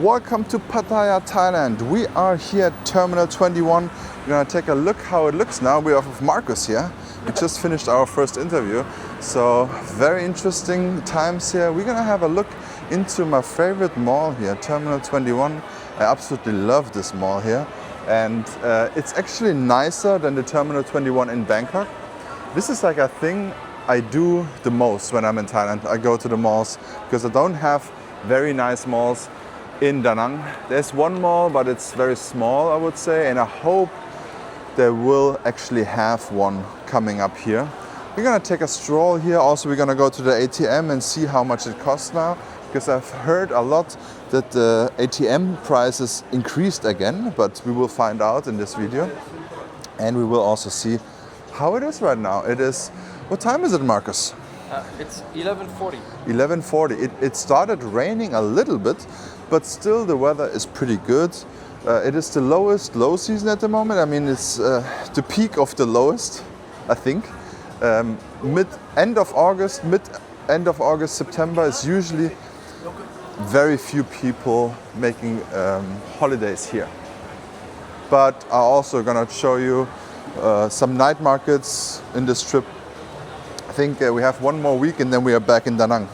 Welcome to Pattaya, Thailand. We are here at Terminal 21. We're gonna take a look how it looks now. We're with Marcus here. We just finished our first interview. So very interesting times here. We're gonna have a look into my favorite mall here, Terminal 21. I absolutely love this mall here. And it's actually nicer than the Terminal 21 in Bangkok. This is like a thing I do the most when I'm in Thailand. I go to the malls because I don't have very nice malls in Da Nang. There's one mall, but it's very small, I would say, and I hope they will actually have one coming up here. We're gonna take a stroll here. Also, we're gonna go to the ATM and see how much it costs now, because I've heard a lot that the ATM prices increased again, but we will find out in this video. And we will also see how it is right now. It is, what time is it, Marcus? It's 11:40. 11:40. It started raining a little bit, but still the weather is pretty good. It is the lowest low season at the moment. I mean, it's the peak of the lowest, I think. End of August, September is usually very few people making holidays here. But I'm also gonna show you some night markets in this trip. I think we have one more week and then we are back in Da Nang.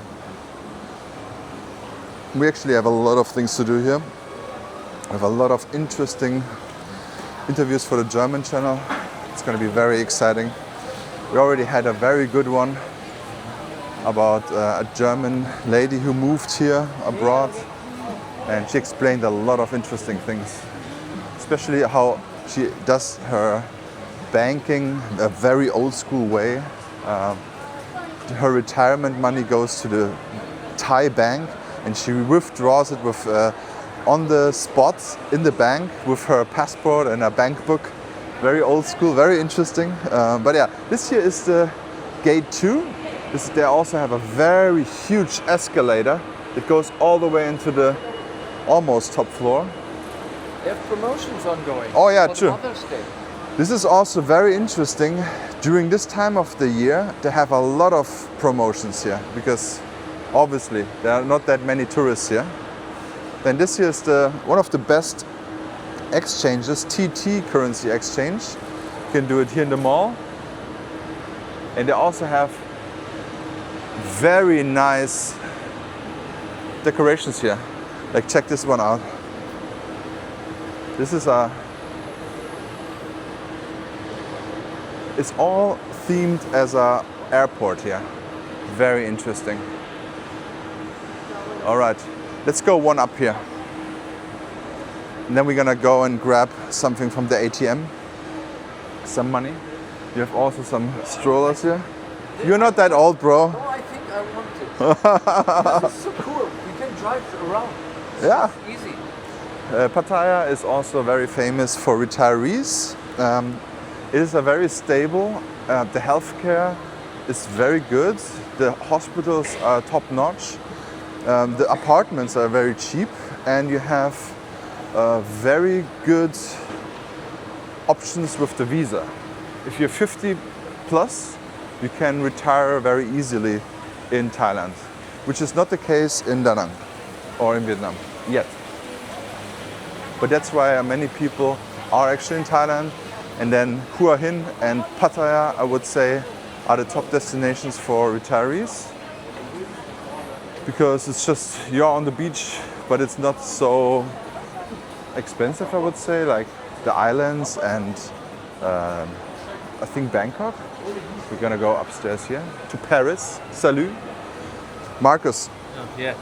We actually have a lot of things to do here. We have a lot of interesting interviews for the German channel. It's going to be very exciting. We already had a very good one about a German lady who moved here abroad, and she explained a lot of interesting things, especially how she does her banking a very old school way. Her retirement money goes to the Thai bank, and she withdraws it with on the spot in the bank with her passport and a bank book. Very old school, very interesting. But yeah, this here is the gate 2. They also have a very huge escalator that goes all the way into the almost top floor. They have promotions ongoing. Oh yeah, for true. Mother's Day. This is also very interesting. During this time of the year, they have a lot of promotions here because obviously there are not that many tourists here. Then this here is one of the best exchanges, TT currency exchange. You can do it here in the mall. And they also have very nice decorations here. Like, check this one out. This is it's all themed as an airport here. Very interesting. All right, let's go one up here. And then we're gonna go and grab something from the ATM. Some money. You have also some strollers here. You're not that old, bro. Oh, I think I want to. This is so cool. You can drive around. Yeah. It's easy. Pattaya is also very famous for retirees. It is a very stable. The healthcare is very good. The hospitals are top notch. The apartments are very cheap, and you have very good options with the visa. If you're 50 plus, you can retire very easily in Thailand, which is not the case in Da Nang or in Vietnam yet. But that's why many people are actually in Thailand. And then Hua Hin and Pattaya, I would say, are the top destinations for retirees. Because it's just, you're on the beach, but it's not so expensive, I would say, like the islands and I think Bangkok. We're gonna go upstairs here to Paris. Salut. Marcus, Yeah.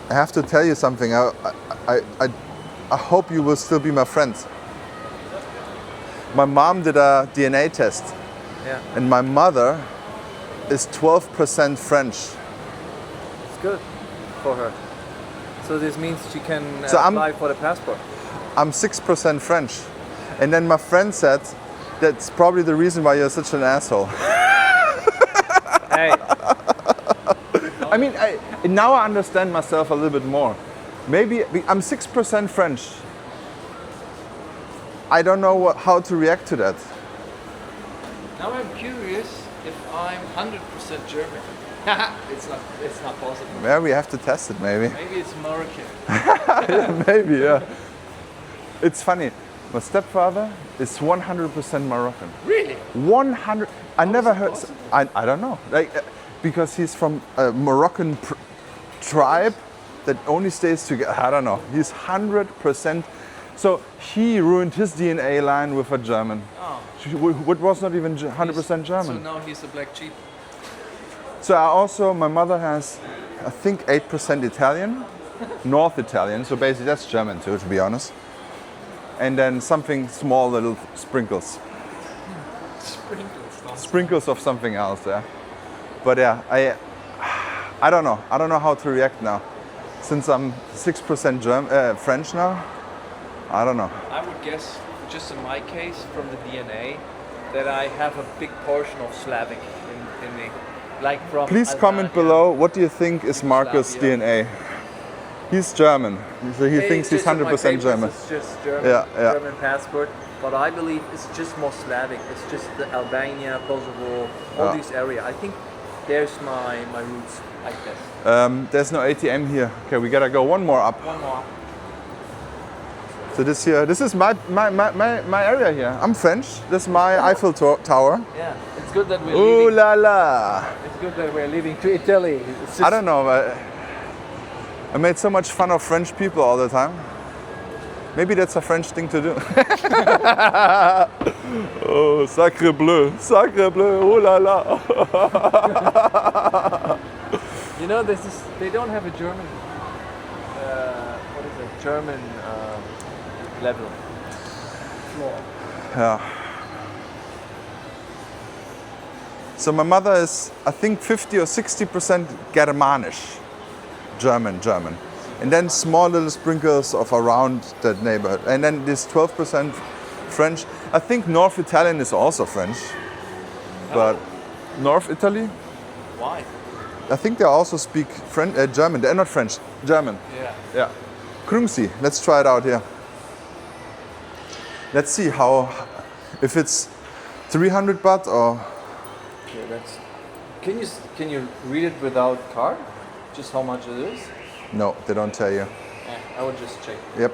I have to tell you something. I hope you will still be my friend. My mom did a DNA test, Yeah. and my mother is 12% French. It's good for her. So this means she can So apply for the passport. I'm 6% French. And then my friend said, that's probably the reason why you're such an asshole. Hey. I mean, now I understand myself a little bit more. Maybe I'm 6% French. I don't know how to react to that. Now I'm curious if I'm 100% German. It's not possible. Yeah, we have to test it maybe. Maybe it's Moroccan. Yeah, maybe, yeah. It's funny. My stepfather is 100% Moroccan. Really? 100. I never is it heard. possible? I don't know. Like, because he's from a Moroccan tribe that only stays together. I don't know. He's 100%. So he ruined his DNA line with a German. Oh. What was not even 100% So German. now he's a black sheep. So I also, my mother has, I think, 8% Italian, North Italian. So basically that's German too, to be honest. And then something small, little sprinkles. Sprinkles of something else there. But yeah, I don't know. I don't know how to react now. Since I'm 6% French now, I don't know. I would guess, just in my case, from the DNA, that I have a big portion of Slavic in me. Like from Please comment Albania. below, what do you think is Marcus' Yugoslavia. DNA? He's German, so he thinks he's Just in my 100% papers, German. It's just German, Yeah. German passport. But I believe it's just more Slavic. It's just the Albania, Kosovo, all Yeah. these area. I think there's my roots like this. There's no ATM here. Okay, we gotta go one more up. One more. So this is my area here. I'm French. This is my Eiffel Tower. Yeah, it's good that we're Ooh leaving. la la! It's good that we're leaving to Italy. It's just, I don't know, but I made so much fun of French people all the time. Maybe that's a French thing to do. Oh, sacre bleu, oh la la. You know, they don't have a German. What is it? German level floor. Yeah. So my mother is, I think, 50 or 60% Germanisch, German. And then small little sprinkles of around that neighborhood. And then this 12% French. I think North Italian is also French. But North Italy, Why? I think they also speak German. They're not French, German. Yeah. Yeah. Krumsi, let's try it out here. Let's see if it's 300 baht or... Okay, that's. Can you read it without card? Just how much it is? No, they don't tell you. I would just check. Yep.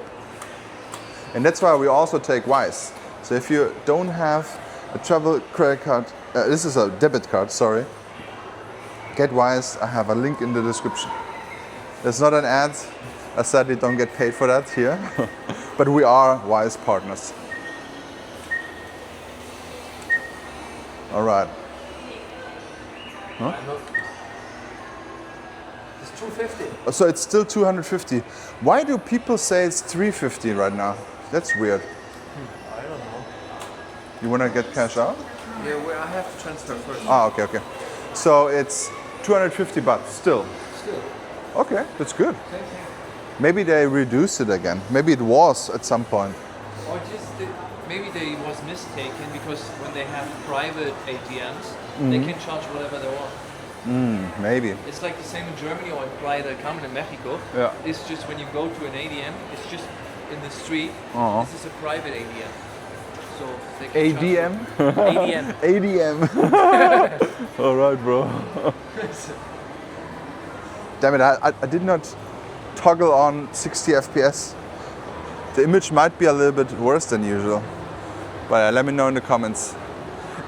And that's why we also take Wise. So if you don't have a travel credit card, this is a debit card, sorry. Get Wise, I have a link in the description. There's not an ad. I sadly don't get paid for that here. But we are Wise partners. All right. Huh? It's 250. So it's still 250. Why do people say it's 350 right now? That's weird. I don't know. You want to get cash out? Yeah, well, I have to transfer first. Ah, okay. So it's 250 baht still. Still. Okay, that's good. Same thing. Maybe they reduced it again. Maybe it was at some point. Or maybe they was mistaken because when they have private ATMs, they can charge whatever they want. Maybe. It's like the same in Germany or in Playa del Carmen in Mexico. Yeah. It's just when you go to an ATM, it's just in the street. Uh-huh. This is a private ATM. So they can ADM? ADM. ADM. All right, bro. Damn it, I did not toggle on 60 FPS. The image might be a little bit worse than usual. But let me know in the comments.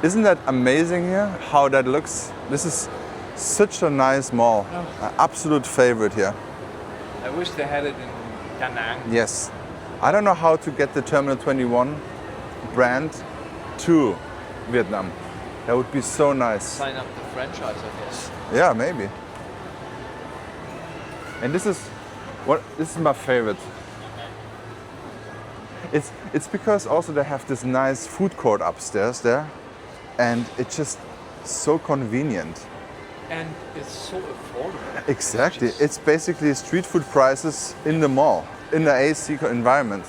Isn't that amazing here, how that looks? This is such a nice mall. An absolute favorite here. I wish they had it in Da Nang. Yes. I don't know how to get the Terminal 21 brand to Vietnam. That would be so nice. Sign up the franchise, I guess. Yeah, maybe. And this is my favorite. It's because also they have this nice food court upstairs there, and it's just so convenient. And it's so affordable. Exactly. It's basically street food prices in the mall, in the AC environment.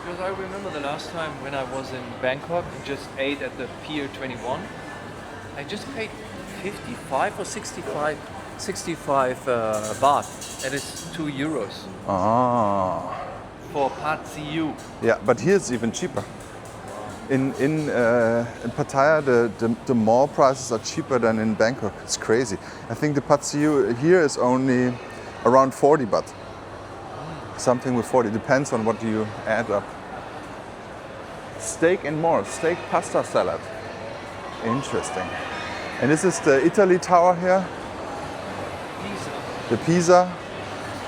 Because I remember the last time when I was in Bangkok and just ate at the Pier 21, I just paid 55 or 65 baht, and it's €2 Ah. for Pat CU. Yeah, but here it's even cheaper. in Pattaya, the mall prices are cheaper than in Bangkok. It's crazy. I think the pad see ew here is only around 40 baht. Something with 40, depends on what you add up. Steak and more, steak pasta salad. Interesting. And this is the Italy tower here. Pisa. The Pisa.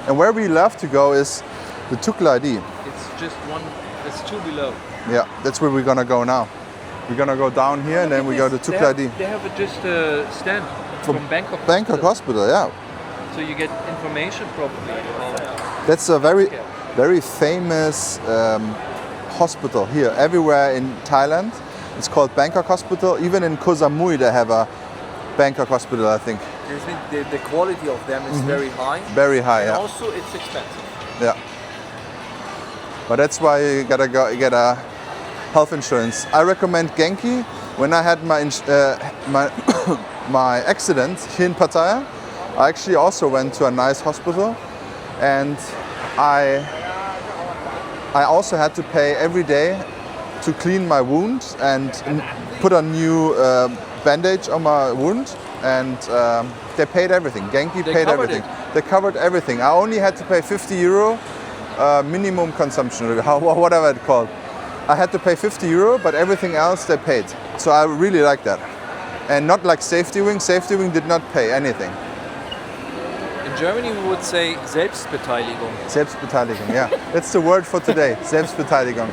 And where we love to go is the Tukladi. It's just one, it's two below. Yeah, that's where we're gonna go now. We're gonna go down here and then we go to Tukladi. They have just a stand from Bangkok. Bangkok Hospital, yeah. So you get information probably about. That's a very famous hospital here. Everywhere in Thailand, it's called Bangkok Hospital. Even in Koh Samui, they have a Bangkok Hospital, I think. The quality of them is very high. Very high, yeah. Also, it's expensive. Yeah. But that's why you gotta go get a health insurance. I recommend Genki. When I had my accident here in Pattaya, I actually also went to a nice hospital, and I also had to pay every day to clean my wound and put a new bandage on my wound, and they paid everything. Genki paid everything. They covered everything. I only had to pay 50 euro minimum consumption, whatever it's called. I had to pay 50 euro, but everything else they paid. So I really like that. And not like Safety Wing. Safety Wing did not pay anything. In Germany, we would say Selbstbeteiligung. Selbstbeteiligung, yeah. That's the word for today. Selbstbeteiligung.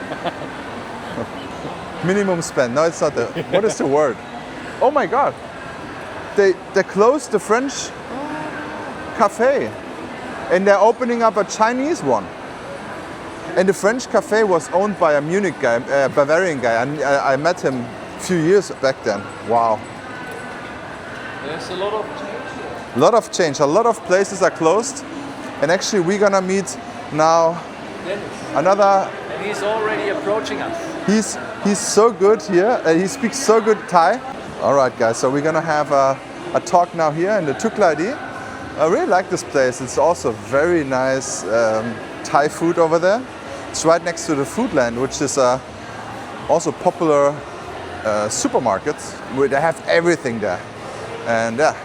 Minimum spend. No, it's not the. What is the word? Oh my God! They closed the French cafe, and they're opening up a Chinese one. And the French cafe was owned by a Munich guy, a Bavarian guy. I met him a few years back then. Wow. There's a lot of change here. A lot of change. A lot of places are closed, and actually we're gonna meet now Dennis. another. And he's already approaching us. He's so good here. He speaks so good Thai. All right, guys. So we're gonna have a talk now here in the Tukladi. I really like this place. It's also very nice Thai food over there. It's right next to the Foodland, which is also popular supermarket where they have everything there. And yeah,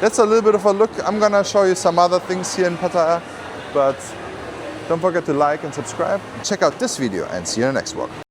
that's a little bit of a look. I'm gonna show you some other things here in Pattaya, but don't forget to like and subscribe. Check out this video and see you in the next one.